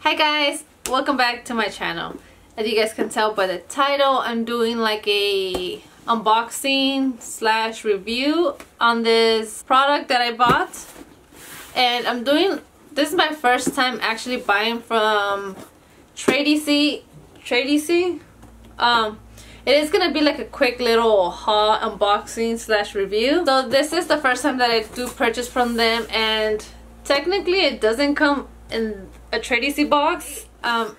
Hi guys, welcome back to my channel. As you guys can tell by the title, I'm doing like a unboxing slash review on this product that I bought. And this is my first time actually buying from Tradesy. It is gonna be like a quick little haul unboxing slash review. So this is the first time that I do purchase from them, and technically it doesn't come in a Tradesy box.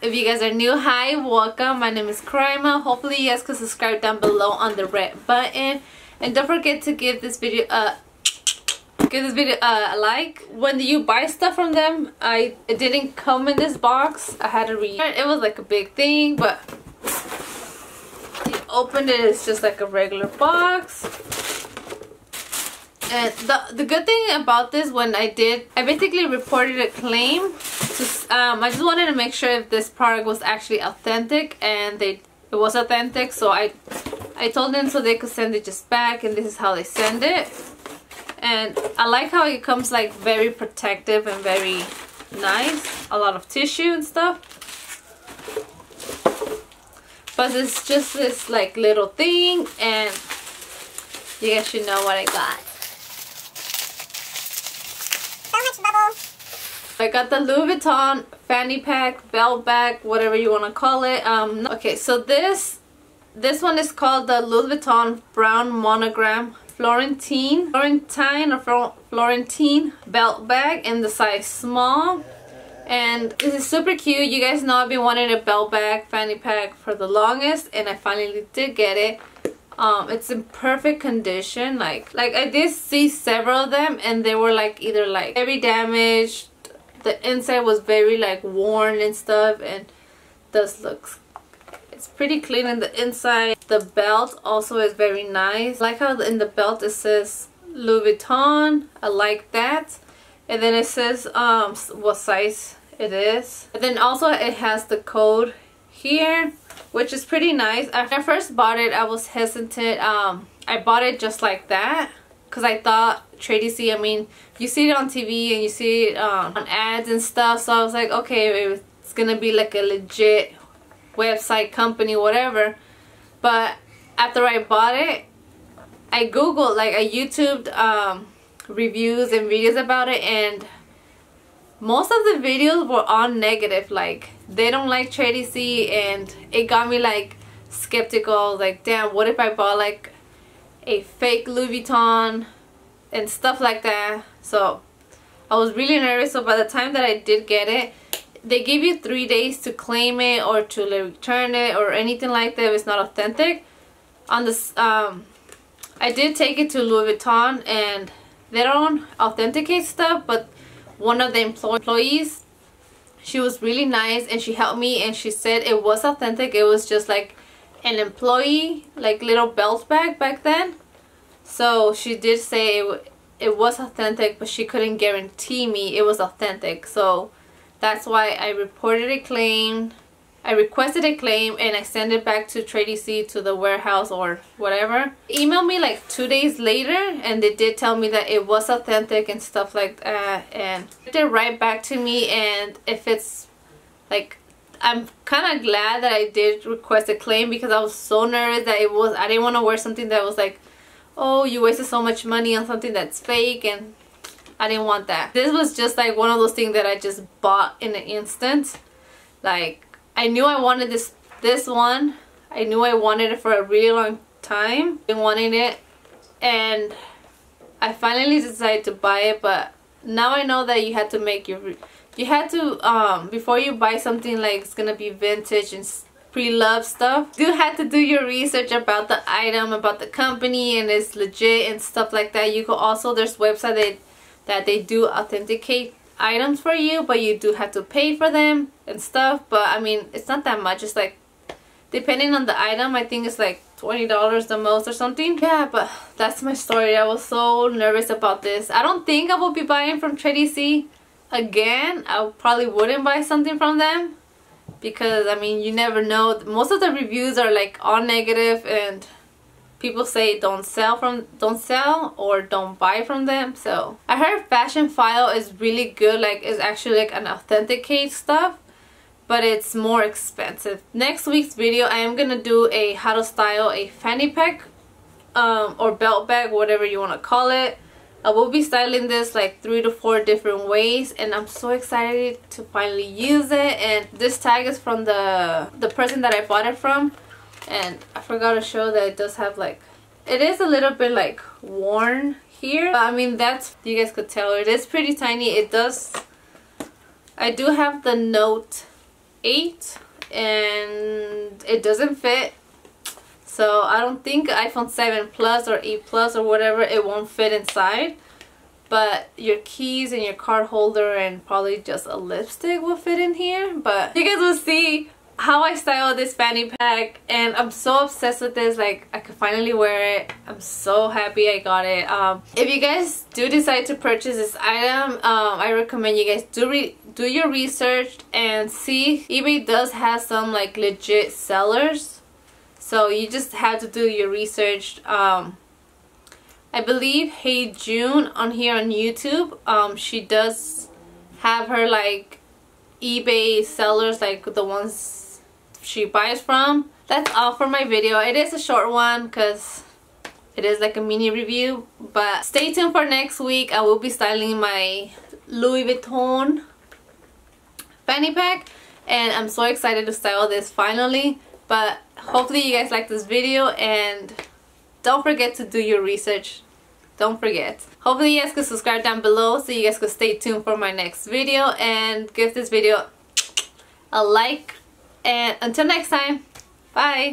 If you guys are new, hi, welcome. My name is Karima. Hopefully you guys can subscribe down below on the red button, and don't forget to give this video a like. When you buy stuff from them, it didn't come in this box. I had to read it. It was like a big thing, but you open it, it's just like a regular box. And the good thing about this, when I basically reported a claim. I just wanted to make sure if this product was actually authentic, and it was authentic. So I told them so they could send it just back, and this is how they send it. And I like how it comes like very protective and very nice. A lot of tissue and stuff. But it's just this like little thing, and you guys should know what I got. I got the Louis Vuitton fanny pack, belt bag, whatever you want to call it. Okay, so this one is called the Louis Vuitton brown monogram Florentine belt bag in the size small. And this is super cute. You guys know I've been wanting a belt bag, fanny pack for the longest, and I finally did get it. It's in perfect condition. Like I did see several of them, and they were like either like very damaged. The inside was very like worn and stuff, and this looks, it's pretty clean in the inside. The belt also is very nice. I like how in the belt it says Louis Vuitton. I like that. And then it says what size it is. And then also it has the code here, which is pretty nice. When I first bought it, I was hesitant. I bought it just like that because I thought Tradesy, I mean, you see it on TV and you see it on ads and stuff, so I was like, okay, it's gonna be like a legit website, company, whatever. But after I bought it, I googled, like I YouTubed reviews and videos about it, and most of the videos were all negative. Like they don't like Tradesy, and it got me like skeptical. Like, damn, what if I bought like a fake Louis Vuitton and stuff like that? So I was really nervous. So by the time that I did get it, they give you 3 days to claim it or to return it or anything like that if it's not authentic. On this, I did take it to Louis Vuitton, and they don't authenticate stuff, but one of the employees, she was really nice, and she helped me, and she said it was authentic. It was just like an employee like little belt bag back then. So she did say it was authentic, but she couldn't guarantee me it was authentic. So that's why I reported a claim. I requested a claim, and I sent it back to Tradesy, to the warehouse or whatever. Emailed me like 2 days later, and they did tell me that it was authentic and stuff like that, and they write back to me. And if it's like, I'm kind of glad that I did request a claim, because I was so nervous that I didn't want to wear something that was like, oh, you wasted so much money on something that's fake, and I didn't want that. This was just like one of those things that I just bought in an instant. Like, I knew I wanted this one. I knew I wanted it for a really long time. I've been wanting it, and I finally decided to buy it. But now I know that you had to make before you buy something like it's gonna be vintage and pre-loved stuff, you have to do your research about the item, about the company, and it's legit and stuff like that. You could also, there's websites that they do authenticate items for you, but you do have to pay for them and stuff. But I mean, it's not that much. It's like, depending on the item, I think it's like $20 the most or something. Yeah, but that's my story. I was so nervous about this. I don't think I will be buying from Tradesy again. I probably wouldn't buy something from them, because I mean, you never know. Most of the reviews are like all negative, and people say don't sell or don't buy from them. So I heard Fashion File is really good. Like, it's actually like an authenticate stuff. but it's more expensive. Next week's video I am gonna do a how to style a fanny pack or belt bag, whatever you want to call it. I will be styling this like 3 to 4 different ways, and I'm so excited to finally use it. And this tag is from the person that I bought it from, and I forgot to show that it does have like, it is a little bit like worn here, but I mean, that's, you guys could tell it is pretty tiny. It does, I do have the Note 8 and it doesn't fit. So I don't think iPhone 7 Plus or 8 Plus or whatever, it won't fit inside. But your keys and your card holder and probably just a lipstick will fit in here. But you guys will see how I style this fanny pack, and I'm so obsessed with this. Like, I could finally wear it. I'm so happy I got it. If you guys do decide to purchase this item, I recommend you guys do your research and see. eBay does have some like legit sellers. So you just have to do your research. I believe Hey June on here on YouTube, she does have her like eBay sellers, like the ones she buys from. That's all for my video. It is a short one because it is like a mini review. But stay tuned for next week. I will be styling my Louis Vuitton fanny pack. And I'm so excited to style this finally. But hopefully you guys like this video, and don't forget to do your research. Don't forget. Hopefully you guys can subscribe down below so you guys can stay tuned for my next video, and give this video a like. And until next time, bye.